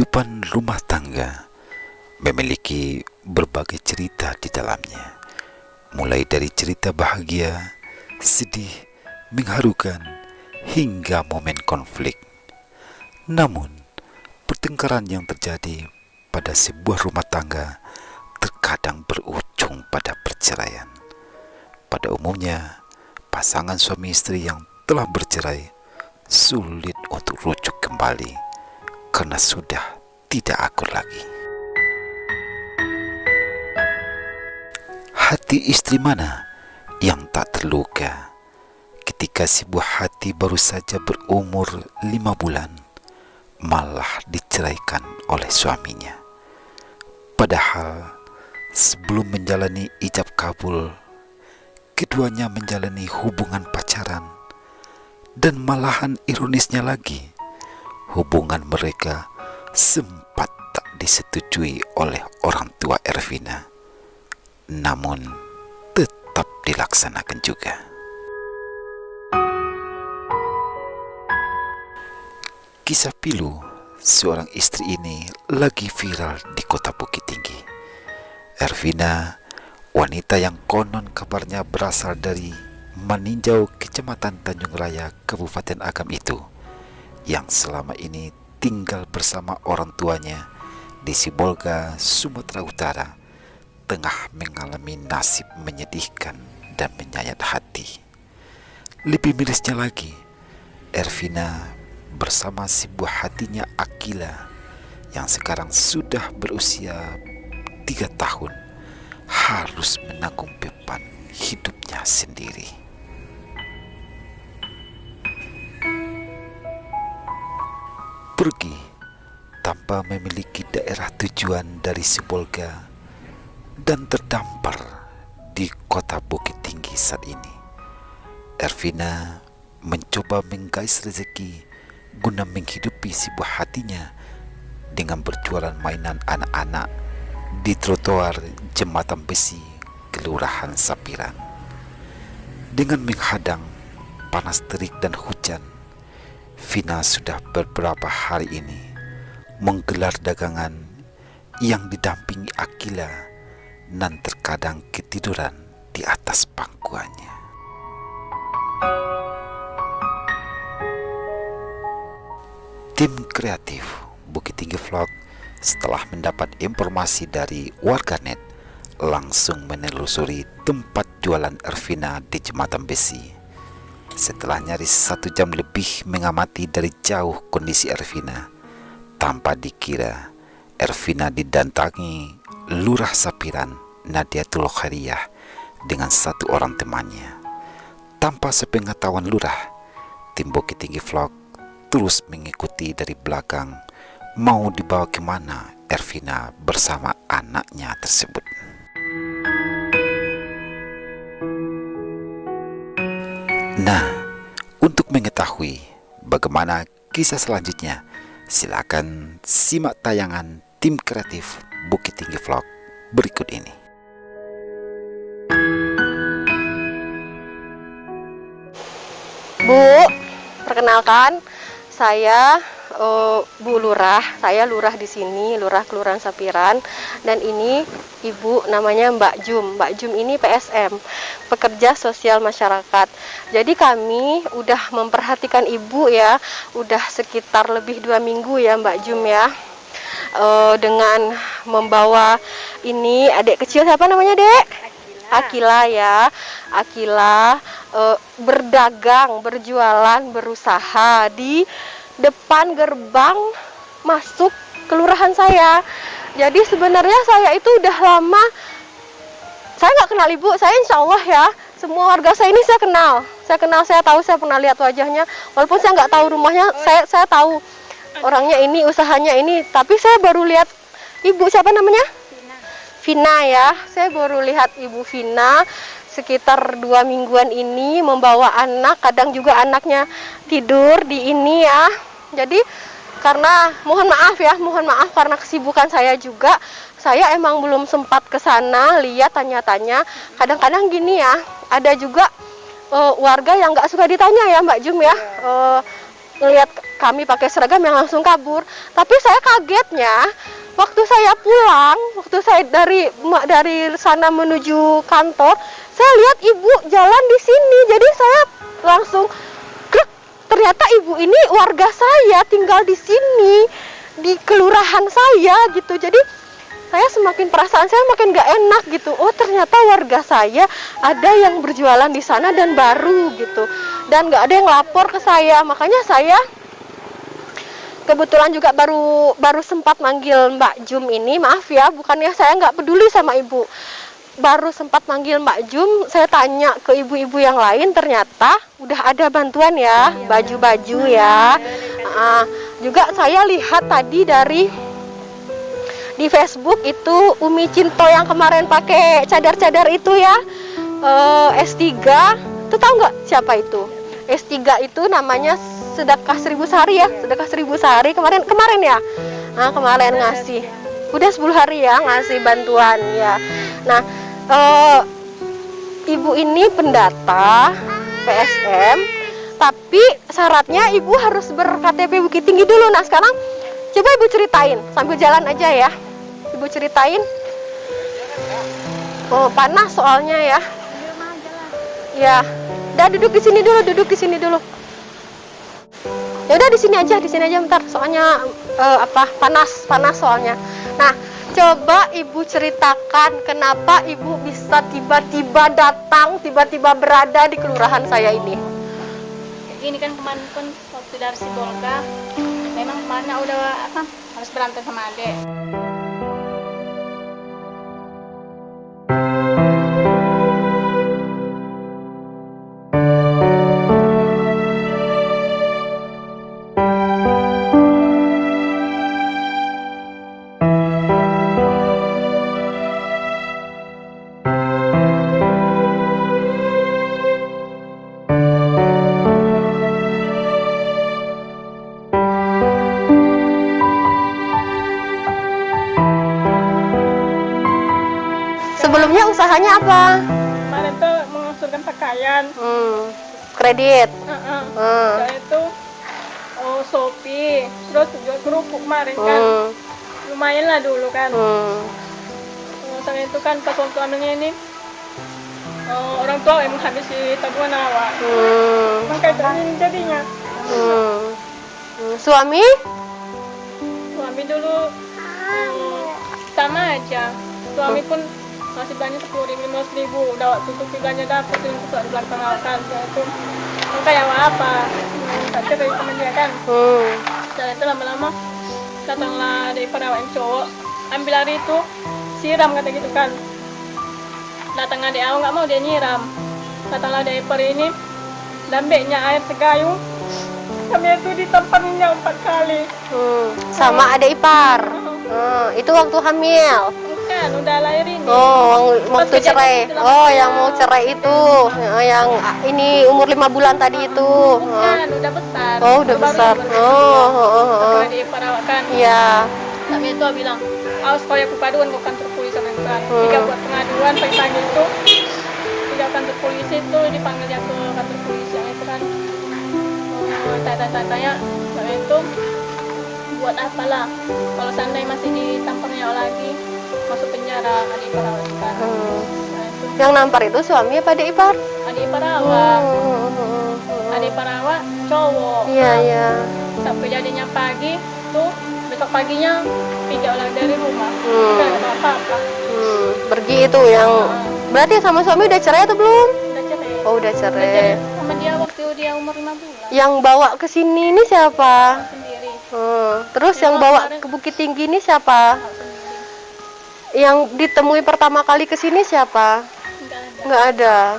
Kehidupan rumah tangga memiliki berbagai cerita di dalamnya, mulai dari cerita bahagia, sedih, mengharukan, hingga momen konflik. Namun, pertengkaran yang terjadi pada sebuah rumah tangga terkadang berujung pada perceraian. Pada umumnya, pasangan suami istri yang telah bercerai sulit untuk rujuk kembali karena sudah tidak akur lagi. Hati istri mana yang tak terluka ketika sebuah hati baru saja berumur 5 bulan malah diceraikan oleh suaminya? Padahal sebelum menjalani ijab kabul, keduanya menjalani hubungan pacaran, dan malahan ironisnya lagi, hubungan mereka sempat tak disetujui oleh orang tua Ervina, namun tetap dilaksanakan juga. Kisah pilu seorang istri ini lagi viral di kota Bukit Tinggi. Ervina, wanita yang konon kabarnya berasal dari Maninjau, Kecamatan Tanjung Raya, Kabupaten Agam itu, yang selama ini tinggal bersama orang tuanya di Sibolga, Sumatera Utara, tengah mengalami nasib menyedihkan dan menyayat hati. Lebih mirisnya lagi, Ervina bersama si buah hatinya Akila yang sekarang sudah berusia 3 tahun harus menanggung beban hidupnya sendiri. Pergi tanpa memiliki daerah tujuan dari Sibolga dan terdampar di kota Bukit Tinggi saat ini, Ervina mencoba menggais rezeki guna menghidupi si buah hatinya dengan berjualan mainan anak-anak di trotoar Jembatan Besi, Kelurahan Sapiran. Dengan menghadang panas terik dan hujan, Vina sudah beberapa hari ini menggelar dagangan yang didampingi Akila dan terkadang ketiduran di atas pangkuannya. Tim kreatif Bukit Tinggi Vlog setelah mendapat informasi dari warganet langsung menelusuri tempat jualan Ervina di Jembatan Besi. Setelah nyaris 1 jam lebih mengamati dari jauh kondisi Ervina, tanpa dikira Ervina didatangi Lurah Sapiran Nadiatul Khairiyah dengan 1 orang temannya. Tanpa sepengetahuan Lurah, tim Bukit Tinggi Vlog terus mengikuti dari belakang, mau dibawa kemana Ervina bersama anaknya tersebut. Nah, untuk mengetahui bagaimana kisah selanjutnya, silakan simak tayangan tim kreatif Bukit Tinggi Vlog berikut ini. Bu, perkenalkan, saya Bu Lurah. Saya lurah di sini, Lurah Kelurahan Sapiran. Dan ini Ibu namanya Mbak Jum. Mbak Jum ini PSM, pekerja sosial masyarakat. Jadi kami udah memperhatikan Ibu ya, udah sekitar lebih 2 minggu ya Mbak Jum ya. Dengan membawa ini adik kecil, siapa namanya Dek? Akila ya. Akila berdagang, berjualan, berusaha di depan gerbang masuk kelurahan saya. Jadi sebenarnya saya itu udah lama, saya nggak kenal Ibu, saya insya Allah ya, semua warga saya ini saya kenal, saya tahu, saya pernah lihat wajahnya, walaupun saya nggak tahu rumahnya, saya tahu orangnya ini, usahanya ini, tapi saya baru lihat Ibu, siapa namanya? Vina ya, saya baru lihat Ibu Vina sekitar 2 mingguan ini membawa anak, kadang juga anaknya tidur di ini ya. Jadi karena mohon maaf karena kesibukan saya juga, saya emang belum sempat ke sana lihat tanya-tanya. Kadang-kadang gini ya, ada juga warga yang nggak suka ditanya ya Mbak Jum ya, ngelihat kami pakai seragam yang langsung kabur. Tapi saya kagetnya waktu saya pulang, waktu saya dari sana menuju kantor, saya lihat ibu jalan di sini. Jadi saya langsung krek, ternyata ibu ini warga saya, tinggal di sini, di kelurahan saya gitu. Jadi saya perasaan saya makin gak enak gitu. Oh, ternyata warga saya ada yang berjualan di sana dan baru gitu. Dan gak ada yang lapor ke saya. Makanya saya kebetulan juga baru sempat manggil Mbak Jum ini. Maaf ya, bukannya saya nggak peduli sama ibu. Baru sempat manggil Mbak Jum, saya tanya ke ibu-ibu yang lain, ternyata udah ada bantuan ya, baju-baju ya. Juga saya lihat tadi di Facebook itu Umi Cinto yang kemarin pakai cadar-cadar itu ya, S3, itu tahu nggak siapa itu? S3 itu namanya Sedekah 1000 Sehari ya, Sedekah 1000 Sehari kemarin ya. Nah, kemarin ngasih, udah 10 hari ya ngasih bantuan ya. Nah, ibu ini pendata PSM, tapi syaratnya ibu harus ber-KTP Bukit Tinggi dulu. Nah, sekarang coba ibu ceritain sambil jalan aja ya. Ibu ceritain. Oh, panas soalnya ya. Ya, udah duduk di sini dulu. Ya udah di sini aja bentar. Soalnya panas soalnya. Nah, coba ibu ceritakan kenapa ibu bisa tiba-tiba datang, tiba-tiba berada di kelurahan saya ini. Ini kan kemarin pun waktu dari Sibolga, memang kemarin udah harus berantem sama adek. Sebelumnya usahanya apa? Kemarin tuh mengusulkan pakaian. Kredit. Saya itu Shopee, terus jual kerupuk kemarin kan. Lumayan lah dulu kan. Saya itu kan pas waktu ambilnya ini orang tua yang menghabisi tabungan awal. Makanya ini jadinya. Suami dulu sama aja. Suami pun masih banyak 10.000-15.000, udah waktu itu tiganya dapet itu di belakang kan itu kayak apa tak cerai sama dia kan. Setelah itu lama-lama datanglah dari perawat yang cowok, ambil hari itu siram kata gitu kan. Datang adik aku nggak mau dia nyiram, datanglah dari ini lambeknya air segayung sampai itu ditampaninnya 4 kali. Sama adik ipar. Itu waktu hamil. Kan udah lahir ini. Oh, waktu cerai. Oh, yang mau cerai itu, yang ini umur 5 bulan tadi itu. Bukan, udah besar. Oh, udah besar. Oh. Di perawat kan. Iya. Tapi itu bilang, awas kau aku paduan ke kantor polisi sama kan. Tiga buat pengaduan pagi-pagi itu. 3 kantor polisi itu dipanggil dia ke kantor polisi yang itu kan. Tanya-tanya, tapi itu buat apalah? Kalau seandainya masih ditampaknya lagi, masuk penjara adik perawat kan. Yang nampar itu suami apa adik ipar? Adik perawat. Adik perawat cowok. Iya. Sampai jadinya pagi tuh, besok paginya pindah ulang dari rumah. Udah ada apa-apa. Pergi itu yang berarti sama suami udah cerai atau belum? Udah cerai. Oh, udah cerai. Sama dia waktu dia umur 5 bulan. Yang bawa ke sini ini siapa? Sendiri. Terus yang bawa ke Bukit Tinggi ini siapa? Yang ditemui pertama kali ke sini siapa? Nggak ada.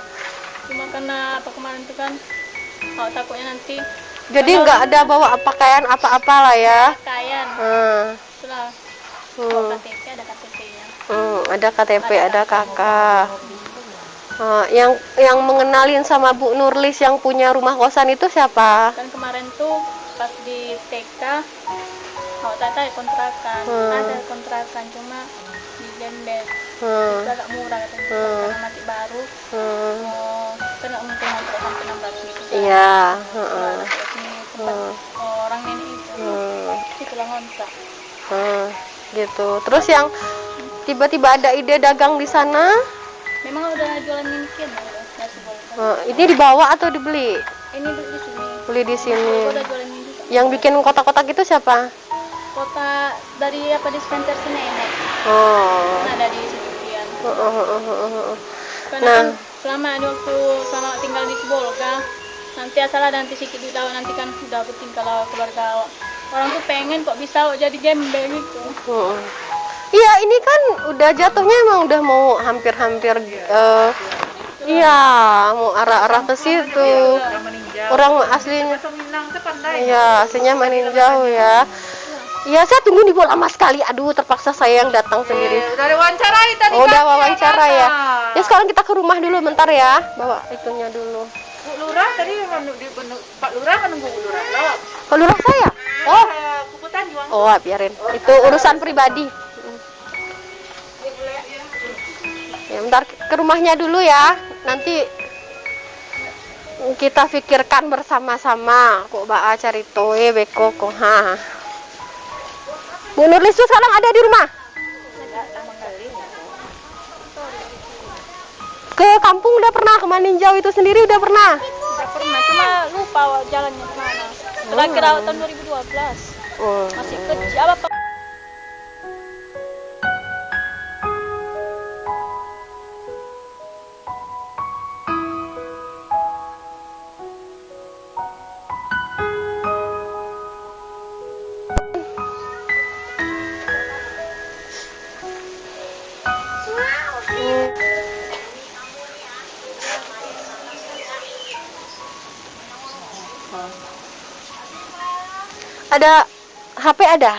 Cuma karena apa kemarin itu kan, takutnya nanti. Jadi nggak ada bawa pakaian apa-apa lah ya? Pakaian. Setelah KTP ada KTP-nya. Ada KTP, ada kakak. Yang mengenalin sama Bu Nurlis yang punya rumah kosan itu siapa? Kan kemarin tuh pas di TK, tata kontrakan, ada kontrakan cuma di Jember. Itu agak murah katanya, karena masih baru. Kan nggak mungkin kontrak sampai 600 gitu. Iya. Tempat orang ini Itulah ngontrak. Gitu. Terus yang tiba-tiba ada ide dagang di sana, Memang udah jualan mungkin nasi bola. ini dibawa atau dibeli? Ini di sini. Beli di sini. Udah jualan ini juga. Yang bikin kotak-kotak itu siapa? Kota dari dispenser sini ini. Oh. Nah, dari Situkian. Karena Nah. kan selama tinggal di Sibolga, nanti nanti sedikit dulu nanti kan udah penting kalau keluarga orang tuh pengen kok bisa jadi gembel gitu. Iya, ini kan udah jatuhnya emang udah mau hampir-hampir iya, mau arah-arah ke situ. Orang aslinya iya, aslinya meninjau ya. Iya, saya tunggu di bola lama sekali. Aduh, terpaksa saya yang datang sendiri. Udah wawancarai tadi. Oh, udah wawancara ya. Ya, sekarang kita ke rumah dulu bentar ya. Bawa itunya dulu. Bu Lurah tadi Pak Lurah menunggu Bu Lurah. Loh. Pak Lurah saya? Oh. Kuputan juang. Oh, biarin. Itu urusan pribadi. Ya, bentar ke rumahnya dulu ya. Nanti kita pikirkan bersama-sama. Kok baa cari toe beko kok ha. Bu Nurlis tuh sekarang ada di rumah? Ke kampung udah pernah, ke Maninjau itu sendiri udah pernah? Udah pernah, cuma lupa jalannya kemana. Terakhir tahun 2012. Masih kecil apa? Ada HP ada?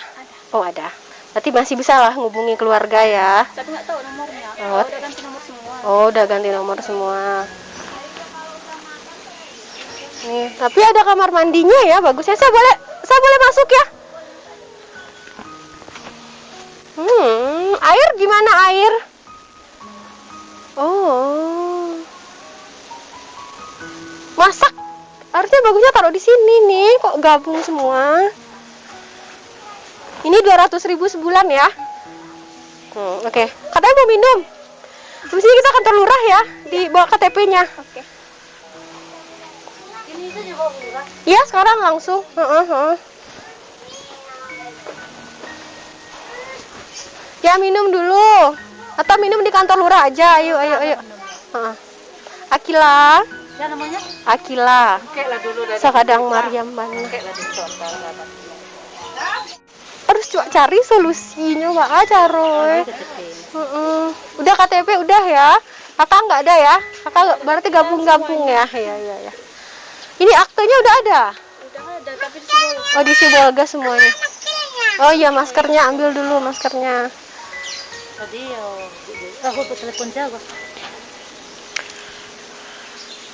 Oh, ada. Berarti masih bisa lah ngubungi keluarga ya. Tapi nggak tahu nomornya. Oh. Udah ganti nomor semua. Oh, udah ganti nomor semua. Nih, tapi ada kamar mandinya ya, bagus ya. Saya boleh masuk ya? Air gimana air? Oh. Masak harusnya bagusnya taruh di sini nih, kok gabung semua. Ini 200.000 sebulan ya. Oke. Katanya mau minum. Habis ini kita kantor lurah ya, dibawa KTP-nya. Oke. Ini saja bawa lurah. Iya, sekarang langsung. Ya, minum dulu. Atau minum di kantor lurah aja. Ayo. Akila. Ya namanya? Akila. Oke lah dulu dari. Sakadang Maryam Bana. Oke lah di total. Harus cari solusinya, Mbak Caroy. Udah KTP udah ya. Kakak nggak ada ya? Kakak berarti gabung-gabung ya? Iya. Ini aktenya udah ada? Udah ada, tapi di Sibolga. Oh, di Sibolga semuanya. Oh iya, maskernya ambil dulu maskernya. Tadi aku telepon jago.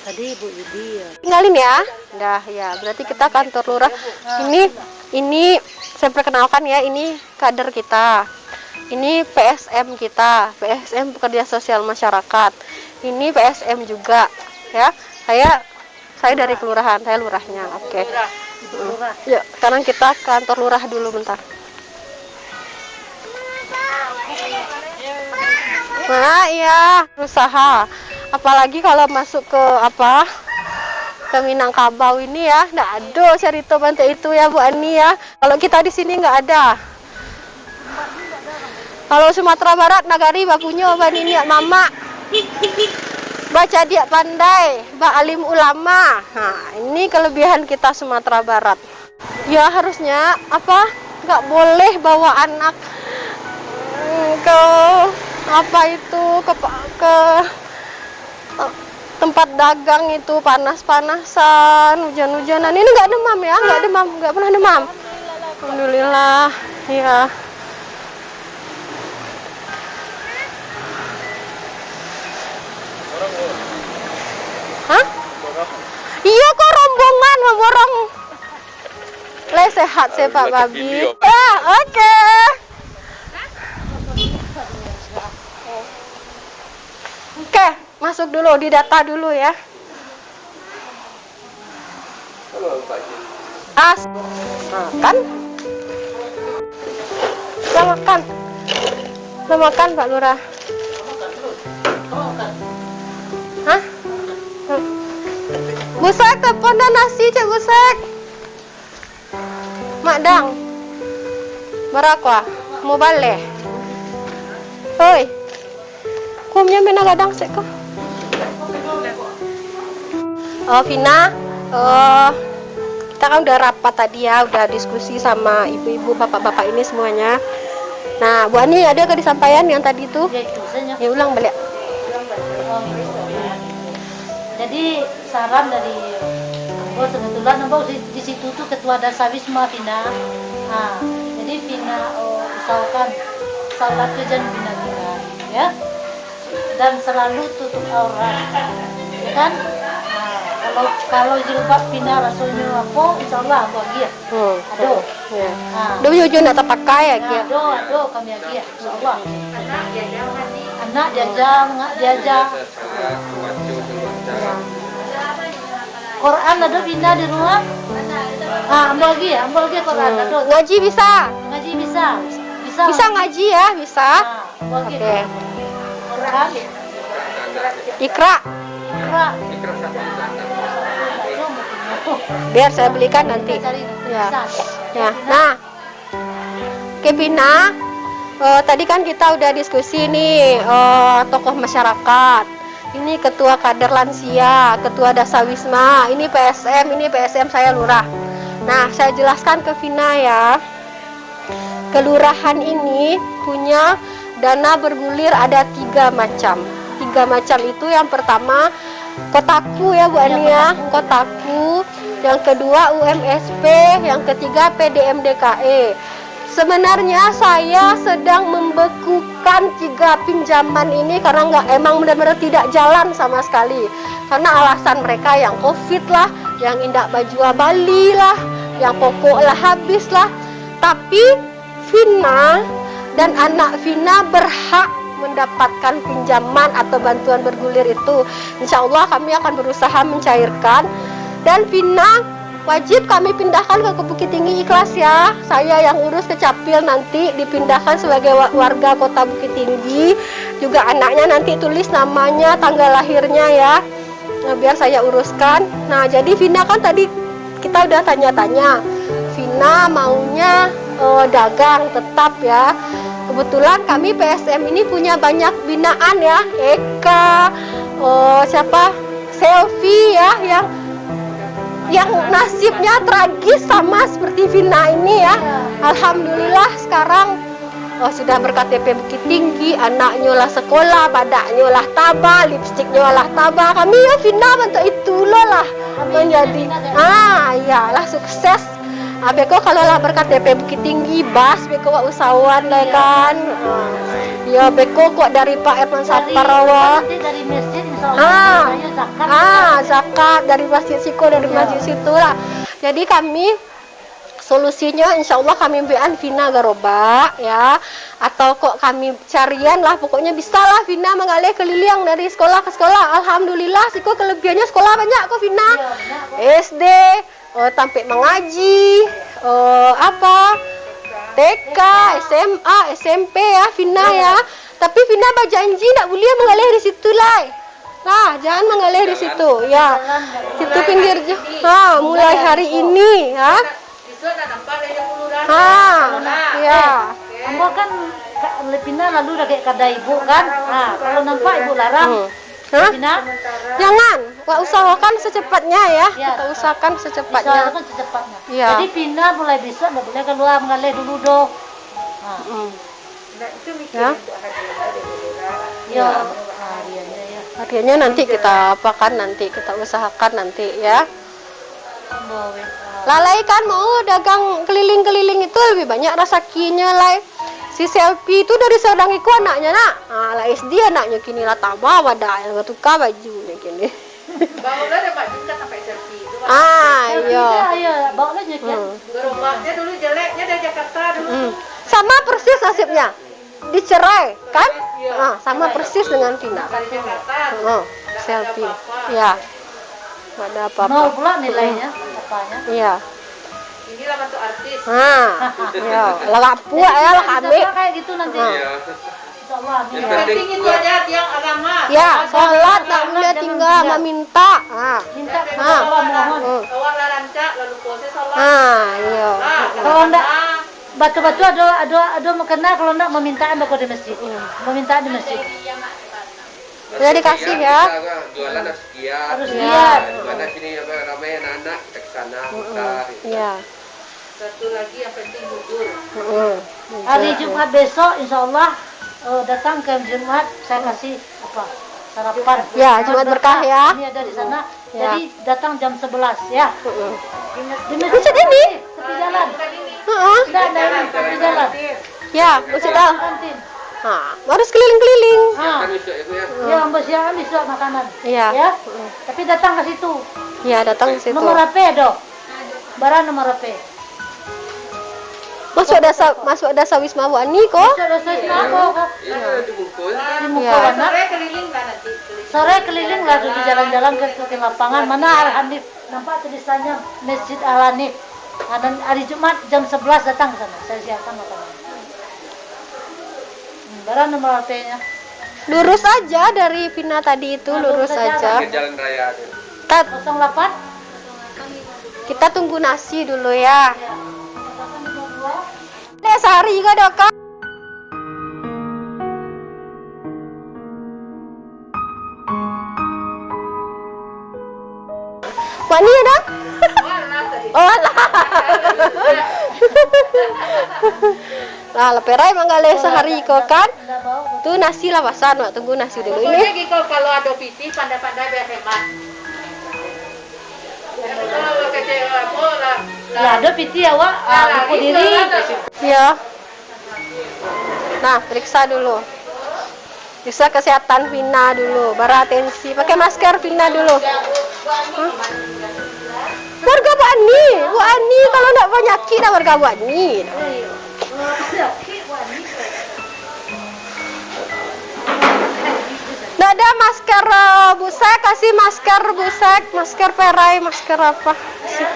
Tadi Bu Yudi ya. Tinggalin ya. Udah ya, berarti kita kantor lurah. Ini saya perkenalkan ya, ini kader kita. Ini PSM kita, PSM Pekerja Sosial Masyarakat. Ini PSM juga ya. Saya dari kelurahan, saya lurahnya. Oke. Yuk, sekarang kita kantor lurah dulu bentar. Nah, iya, berusaha. Apalagi kalau masuk ke ke Minangkabau ini ya, nggak ada cerita pantai itu ya Bu Ani ya. Kalau kita di sini nggak ada. Kalau Sumatera Barat nagari bapunya bani niat mama. Baca dia pandai, alim ulama. Nah, ini kelebihan kita Sumatera Barat. Ya harusnya nggak boleh bawa anak ke ke tempat dagang itu panas-panasan, hujan-hujanan. Ini nggak demam ya, nggak pernah demam. Alhamdulillah, ya. Hah? Iya kok rombongan memborong. Sehat saya Pak Babi. Oke. Oke, masuk dulu, didata dulu ya. As. Makan. Sudah makan. Sudah makan Pak Lurah. Hah? Busek telepon dan nasi cek busek. Mak Barakwa mau balik. Hoi. Kumnya mana gadang sek kok. Oh Vina, kita kan udah rapat tadi ya, udah diskusi sama ibu-ibu, bapak-bapak ini semuanya. Nah, Bu Ani ada ke disampaikan yang tadi itu? Ya ulang balik. Jadi saran dari Ambo kebetulan Ambo di situ tuh ketua Dasawisma Vina. Nah, jadi Vina usahakan salat itu jangan bina-bina, ya. Dan selalu tutup aurat, ya kan? Nah, kalau jilbab Vina rasanya apa, insyaallah Ambo lagi ya. Aduh. Ya. Nah, Duh jujur nak terpakai ya dia. aduh kami lagi ya, insyaallah. Anak diajak. Quran ada Vina di rumah? Ambo lagi Quran ada. Ngaji bisa? Ngaji bisa. Bisa ngaji ya, bisa. Oke. Quran. Ikra. Biar saya belikan nanti. Ya. Ya. Nah, Kevina, tadi kan kita udah diskusi nih tokoh masyarakat. Ini ketua kader lansia, ketua Dasawisma, ini PSM saya lurah. Nah, saya jelaskan ke Vina ya. Kelurahan ini punya dana bergulir ada 3 macam. 3 macam itu yang pertama Kotaku ya Bu Ani ya, Kotaku. Yang kedua UMSP, yang ketiga PDMDKE. Sebenarnya saya sedang membekukan 3 pinjaman ini karena emang benar-benar tidak jalan sama sekali. Karena alasan mereka yang COVID lah, yang indak baju Bali lah, yang pokok lah habis lah. Tapi Vina dan anak Vina berhak mendapatkan pinjaman atau bantuan bergulir itu. Insya Allah kami akan berusaha mencairkan. Dan Vina wajib kami pindahkan ke Bukit Tinggi ikhlas ya. Saya yang urus ke Capil nanti dipindahkan sebagai warga kota Bukit Tinggi. Juga anaknya nanti tulis namanya, tanggal lahirnya ya. Nah, biar saya uruskan. Nah, jadi Vina kan tadi kita udah tanya-tanya. Vina maunya dagang tetap ya. Kebetulan kami PSM ini punya banyak binaan ya. Eka, Selfie ya, yang nasibnya tragis sama seperti Vina ini ya. Alhamdulillah sekarang sudah berKTP Bukit Tinggi, anaknya lah sekolah, badaknya lah tabah, lipstiknya lah tabah. Kami ya Vina bentuk itu lah menjadi ya lah sukses. Beko kalau lah berKTP Bukit Tinggi, bas beko usahawan lah kan. Ya beko kok dari Pak Erman Saparawa. Dari masjid zakat. Zakat dari masjid Siko, dari masjid situ lah. Jadi kami solusinya insya Allah kami bian Vina garoba ya, atau kok kami carian lah, pokoknya bisa lah Vina mengalir keliling dari sekolah ke sekolah. Alhamdulillah Siko kelebihannya sekolah banyak kok Vina. SD sampai mengaji, TK, SMA, SMP ya Vina ya. Tapi Vina berjanji nak boleh mengalir di situ lah. Nah, jangan mengalir di situ ya. Situ pinggir mulai hari ini ya. Ya. Ambo kan Vina lalu udah kayak kada ibu kan. Kalau nampak ibu larang. Vina, jangan, usahakan secepatnya ya. Kita usahakan secepatnya. Ya. Jadi Vina mulai besok nggak boleh keluar mengalir dulu dong. Ya. Hadiahnya nanti kita apakan, nanti kita usahakan nanti ya. Lalai kan mau dagang keliling-keliling itu lebih banyak rezekinya lah. Si Selfie itu dari sedang iku anaknya nak. Lah SD anaknya kini lah tambah wadah yang tukar bajunya kini. Bawa lah dapat juga sampai Selfie itu. Iya, bawa lah nyekian. Gerobaknya dulu jeleknya dari Jakarta dulu. Sama persis nasibnya. Dicerai kan? Sama persis dengan Vina. Selfie. Ya. Ada apa-apa. Nol pula nilainya apanya? Iya. Inilah bantu artis. Ya, lah puak ya lah kami. Kayak gitu nanti. Insyaallah. Yang penting itu aja tiang agama. Ya, sholat tak boleh tinggal meminta. Minta kepada Allah mohon. Awak lah rancak lalu puasa sholat. Iya. Kalau enggak batu-batu ada makanan, kalau enggak memintaan di masjid. Memintaan di masjid. Udah dikasih ya. Jualan harus giat. Harus giat. Di mana sini ramai anak-anak ke sana mutar. Iya. Satu lagi yang penting jujur. Hari Jumat besok insyaallah datang ke Jumat saya kasih sarapan. Ya, Jumat berkah ya. Ini ada di sana. Ya. Jadi datang jam 11 ya. Di Masjid ini? tepi jalan. Enggak ada tepi jalan. Ya, masjid al. Kantin. Harus keliling-keliling. Kan besok itu ya. Ya, ambil siang bisa makanan. Iya. Ya. Tapi datang ke situ. Ya, datang ke situ. Nomor HP do. Barang nomor HP. Masuk dasa Wisma Wani kok. Bisa dosa apa? Iya dibungkus. Di muka Ya. mana? Sore keliling lah nanti. Sore keliling lah di jalan-jalan ke lapangan mana Al-Hanif. Nampak tulisannya Masjid Al-Hanif. Dan hari Jumat jam 11 datang ke sana. Saya siapkan makanan. Barang nomor HP-nya. Lurus aja dari Vina tadi itu, lurus aja. Ke jalan raya. Tat, 08 kita tunggu nasi dulu ya. 0852 Sehari juga dok Kak. Wani ya dok? Oh lah. Nah, lepera emang gak sehari kok kan? Enggak bawa. Tuh nasi lah pasan, Mak. Tunggu nasi dulu Pokoknya ini. gitu kalau ada PT pandai-pandai biar hemat. Kalau kecewa apa lah. Ya ada piti ya Wak. Buku diri. Ya. Nah, periksa dulu. Periksa kesehatan Vina dulu, baru atensi. Pakai masker Vina dulu. Warga Bu Ani kalau enggak penyakit dah warga Bu Ani. Nggak ada masker busek, kasih masker busek, masker perai, masker apa? Kasih.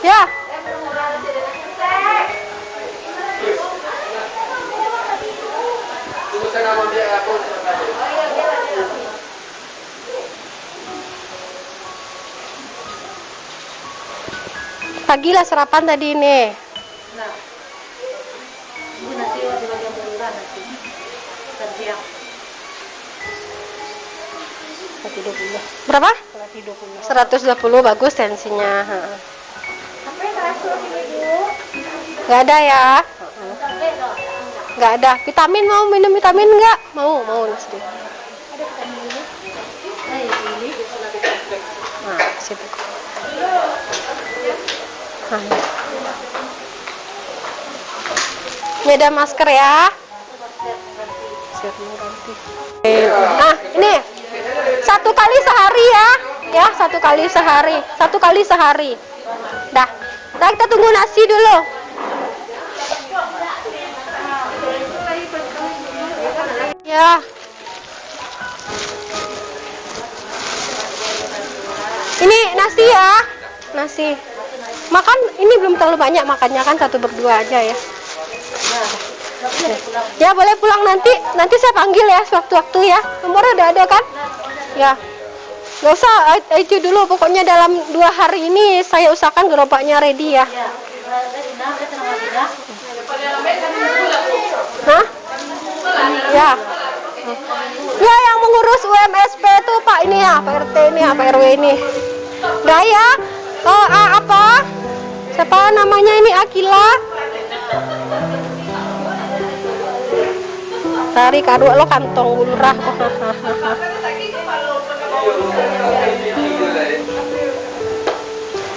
Ya. Tunggu sana mau dia aku. Pagi lah sarapan tadi ini. Nah. Ini nasi wajib bagian berulang nasi. Dan siang. Berapa? 120. 120 bagus tensinya. Nggak ada ya? Nggak ada. Vitamin mau minum vitamin nggak? Mau nasi. Nah, situ. Nah, ini ada masker ya. Siap ganti. Nah, ini 1 kali sehari ya. Ya, 1 kali sehari. 1 kali sehari. Dah. Nah, kita tunggu nasi dulu. Ya. Ini nasi ya. Nasi. Makan ini belum terlalu banyak makannya kan 1 berdua aja ya. Ya boleh pulang nanti saya panggil ya sewaktu-waktu ya. Nomornya udah ada kan? Ya. Gak usah itu dulu pokoknya dalam 2 hari ini saya usahakan gerobaknya ready ya. Hah? Ya. Ya yang mengurus UMSP itu Pak ini ya, Pak RT ini ya, Pak RW ini. Udah ya? Oh, apa? Siapa namanya ini Akila? Tari karo lo kantong lurah.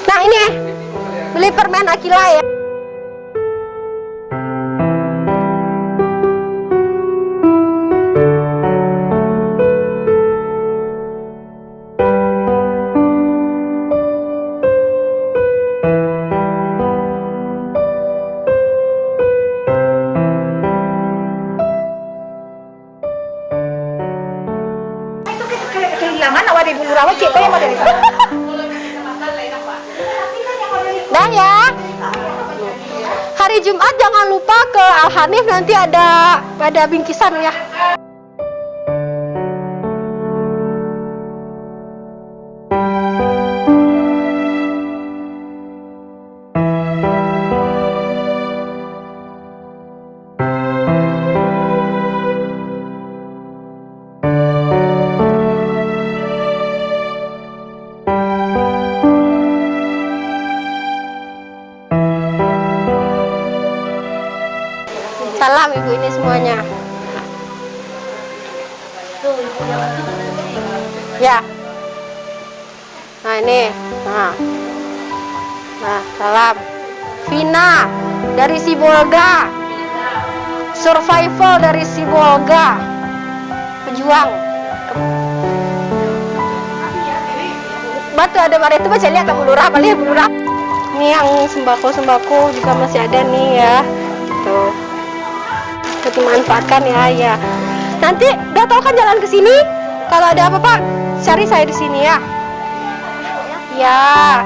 Nah ini beli permen Akila ya. sama di Ibu Lurah, cek yang ada di sana. Dah ya. Hari Jumat jangan lupa ke Al Hanif, nanti ada bingkisan ya. Salam ibu ini semuanya. Tuh, ibu yang itu. Ya. Nah ini. Nah, salam. Vina dari Sibolga. Survival dari Sibolga. Pejuang. Batu ada mana itu baca lihat Bu Lurah, balik Bu Lurah. Ini yang sembako juga masih ada nih ya. Tuh. Dimanfaatkan ya. Nanti udah tahu kan jalan ke sini? Kalau ada apa-apa cari saya di sini ya. Ya.